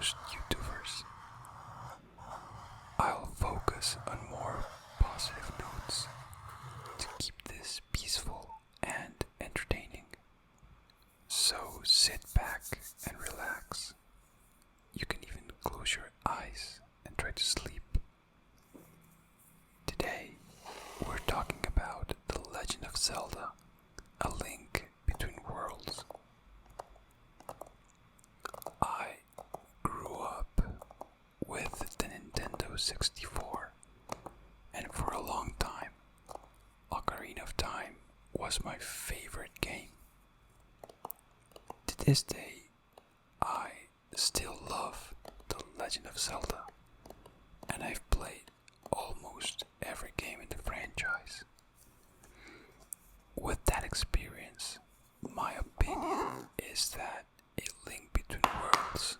most YouTubers. I'll focus on more positive notes to keep this peaceful and entertaining. So sit back and relax. You can even close your eyes and try to sleep. Today, we're talking about The Legend of Zelda, A Link Between Worlds. I grew up with the Nintendo 64, and for a long time, Ocarina of Time was my favorite game. To this day, I still love The Legend of Zelda, and I've played almost every game in the franchise. With that experience, my opinion is that A Link Between Worlds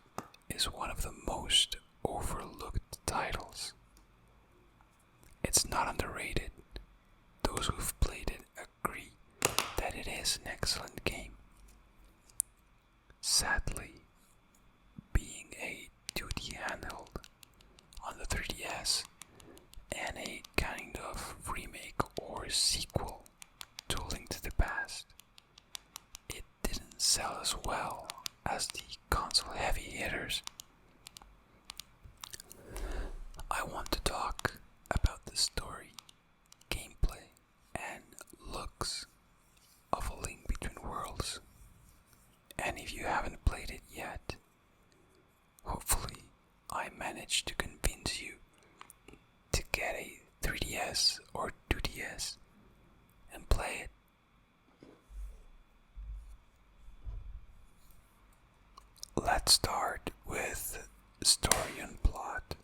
is one of the most overlooked titles. It's not underrated. Those who've played it agree that it is an excellent game. Sadly, being a 2D handheld on the 3DS and a kind of remake or sequel to Link to the Past, it didn't sell as well as the console heavy hitters. I want to talk about the story, gameplay, and looks of A Link Between Worlds. And if you haven't played it yet, hopefully I managed to convince you to get a 3DS or 2DS and play it. Let's start with story and plot.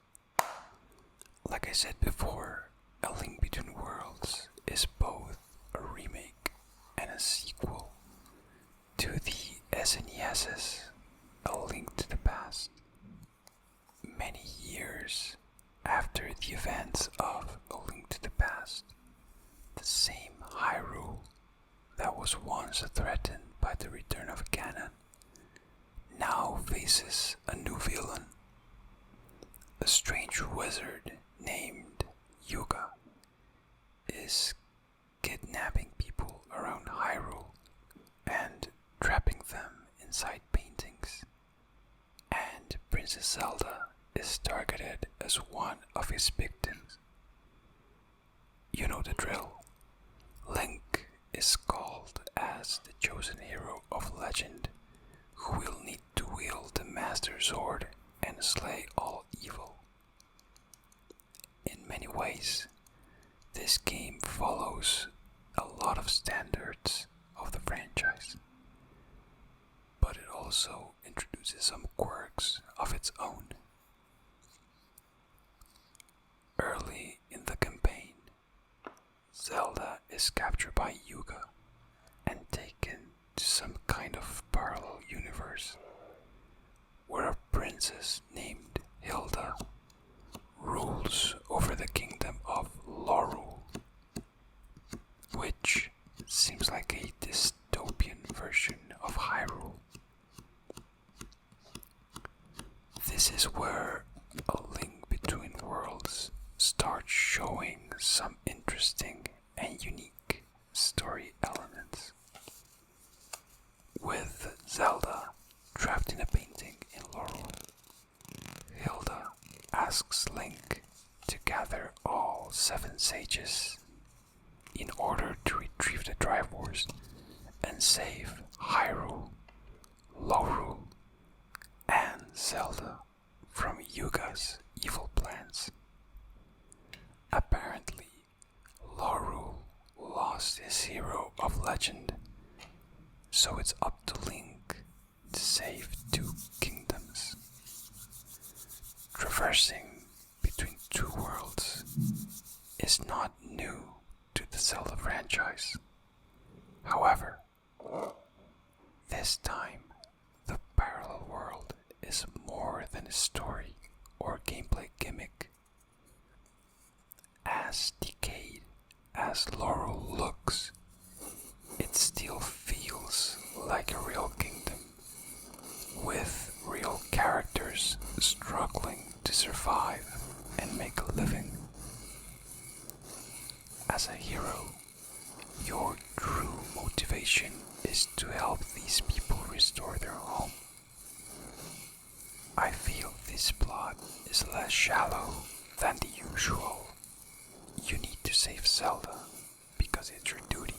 Like I said before, A Link Between Worlds is both a remake and a sequel to the SNES's A Link to the Past. Many years after the events of A Link to the Past, the same Hyrule that was once threatened by the return of Ganon now faces a new villain. A strange wizard named Yuga is kidnapping people around Hyrule and trapping them inside paintings. And Princess Zelda is targeted as one of his victims. You know the drill. Link is called as the chosen hero of legend who will need to wield the Master Sword and slay all evil. In many ways, this game follows a lot of standards of the franchise, but it also introduces some quirks of its own. Early in the campaign, Zelda is captured by Yuga and taken to some kind of parallel universe where a princess named Hilda rules over the kingdom of Lorule, which seems like a dystopian version of Hyrule. This is where A Link Between Worlds starts showing some interesting and unique story elements. With Zelda trapped in a painting in Lorule, Hilda asks Link to gather all 7 sages in order to retrieve the Triforce and save Hyrule, Lorule, and Zelda from Yuga's evil plans. Apparently, Lorule lost his hero of legend, so it's up to Link to save 2 kingdoms. Traversing between 2 worlds is not new to the Zelda franchise. However, this time the parallel world is more than a story or gameplay gimmick. As decayed as Lorule looks, it still feels like a real kingdom with real characters survive and make a living. As a hero, your true motivation is to help these people restore their home. I feel this plot is less shallow than the usual. You need to save Zelda because it's your duty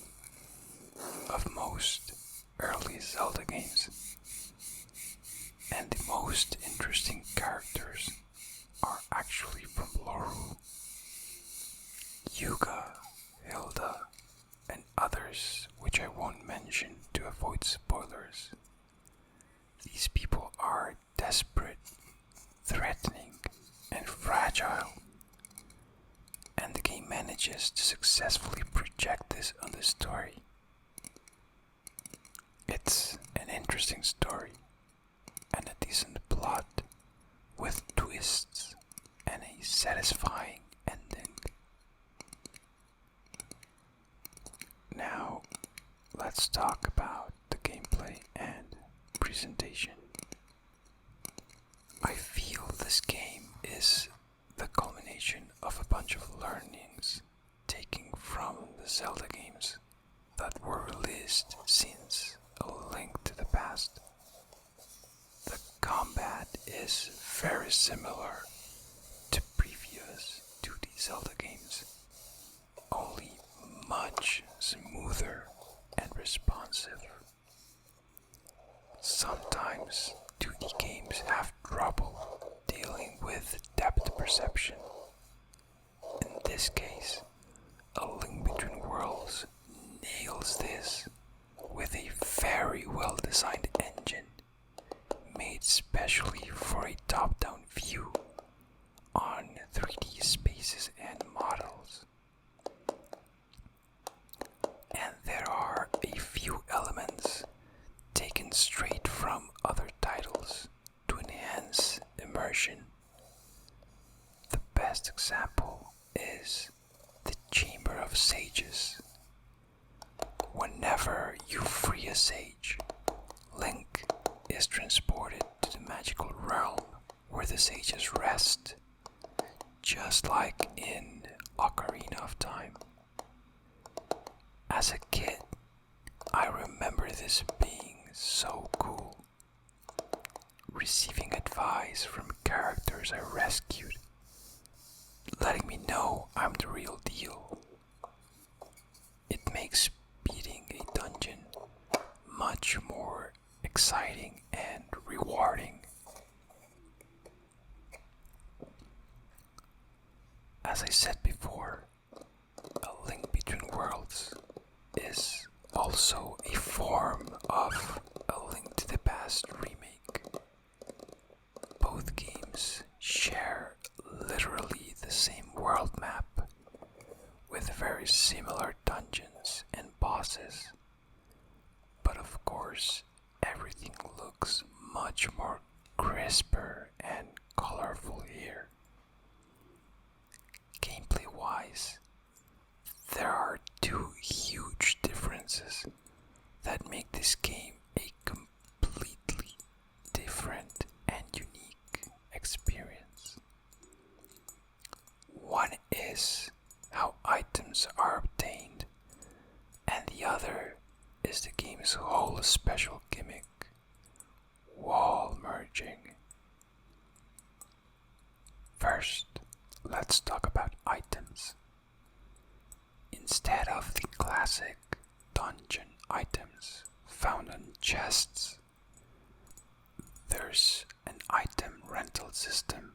of most early Zelda games. And the most interesting characters are actually from Laurel. Yuga, Hilda, and others which I won't mention to avoid spoilers. These people are desperate, threatening, and fragile. And the game manages to successfully project this on the story. It's an interesting story and a decent plot with twists and a satisfying ending. Now, let's talk about the gameplay and presentation. I feel this game is the culmination of a bunch of learnings taken from the Zelda games that were released since A Link to the Past. The combat is very similar to previous 2D Zelda games, only much smoother and responsive. Sometimes 2D games have trouble dealing with depth perception. In this case, A Link Between Worlds nails this with a very well designed engine made specially for a top-down view on 3D spaces and models. And there are a few elements taken straight from other titles to enhance immersion. The best example is the Chamber of Sages. Whenever you free a sage, Link is transported to the magical realm where the sages rest, just like in Ocarina of Time. As a kid, I remember this being so cool. Receiving advice from characters I rescued, letting me know I'm the real deal. It makes beating a dungeon much more exciting and rewarding. As I said before, A Link Between Worlds is also a form of A Link to the Past remake. Both games share literally the same world map with very similar dungeons and bosses. But of course, everything looks much more crisper and colorful here. Gameplay wise, there are two huge differences that make this game a completely different and unique experience. One is how items are obtained, and the other is the game's whole special gimmick, wall merging. First, let's talk about items. Instead of the classic dungeon items found on chests, there's an item rental system,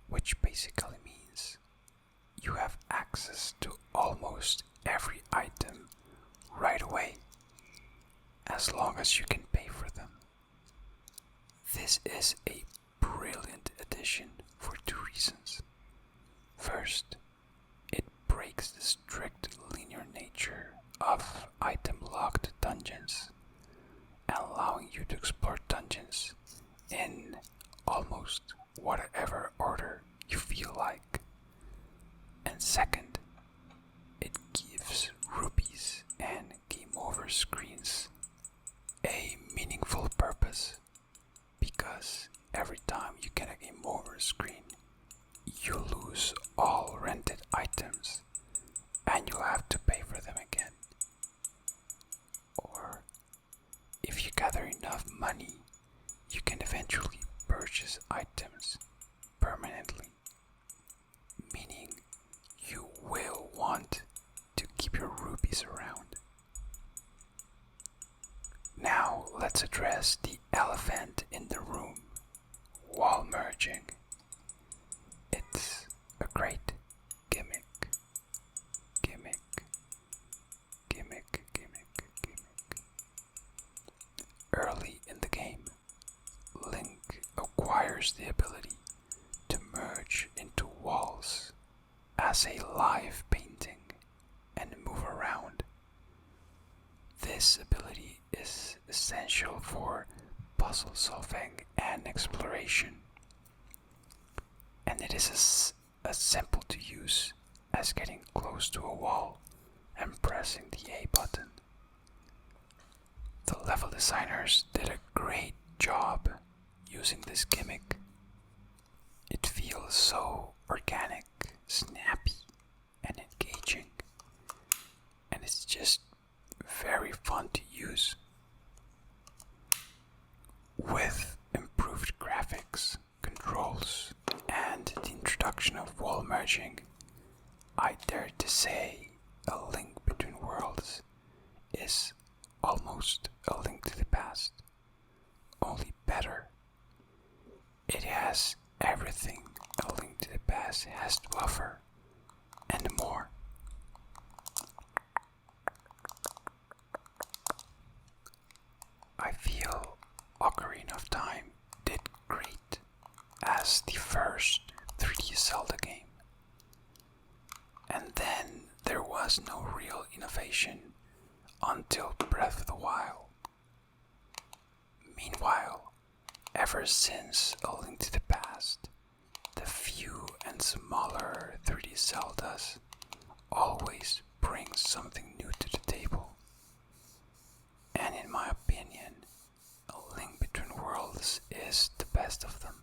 which basically means you have access to almost every item right away, as long as you can pay for them. This is a brilliant addition for two reasons. First, it breaks the strict linear nature of item-locked dungeons, allowing you to explore dungeons in almost whatever order you feel like. And second, it gives rupees and game over screens a meaningful purpose, because every time you get a game over screen, you lose all rented items and you'll have to pay for them again. Or if you gather enough money, you can eventually purchase items permanently, meaning you will want to keep your rupees around. Now let's address the elephant in the room, wall merging. It's a great gimmick. Early in the game, Link acquires the ability to merge into walls as a live painting and move around. This ability is essential for puzzle solving and exploration, and it is as simple to use as getting close to a wall and pressing the A button. The level designers did a great job using this gimmick. It feels so organic, snappy, and engaging, and it's just very fun to use. With improved graphics, controls, and the introduction of wall merging, I dare to say A Link Between Worlds is almost A Link to the Past, only better. It has everything A Link to the Past has to offer, and more. I feel Ocarina of Time did great as the first 3D Zelda game. And then there was no real innovation until Breath of the Wild. Meanwhile, ever since A Link to the Past, the few and smaller 3D Zeldas always bring something new to the table. And in my opinion, A Link Between Worlds is the best of them.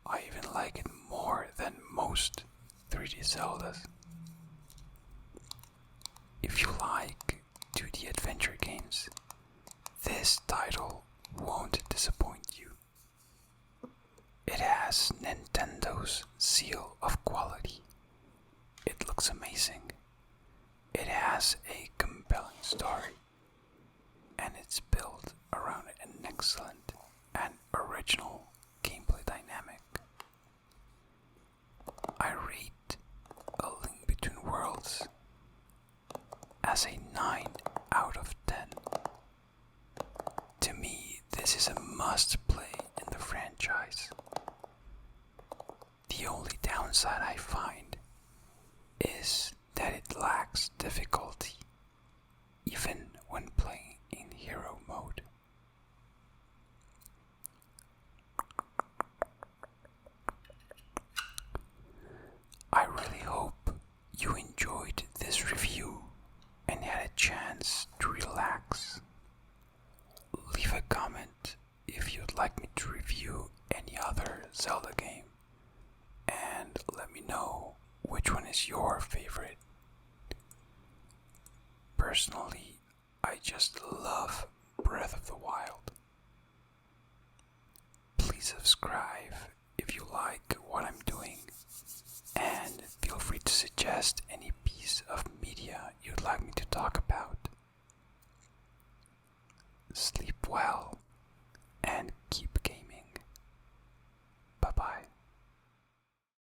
I even like it more than most 3D Zeldas. If you like 2D adventure games, this title won't disappoint you. It has Nintendo's seal of quality. It looks amazing. It has a compelling story, and it's built around an excellent and original gameplay dynamic. I rate A Link Between Worlds as a 9 out of 10. To me, this is a must-play in the franchise. The only downside I find is that it lacks difficulty, even when playing in hero mode. I really hope you enjoyed this review and had a chance to relax. Leave a comment if you'd like me to review any other Zelda game, and let me know which one is your favorite. Personally, I just love Breath of the Wild. Please subscribe if you like what I'm doing, and feel free to suggest any piece of media you'd like me to talk about.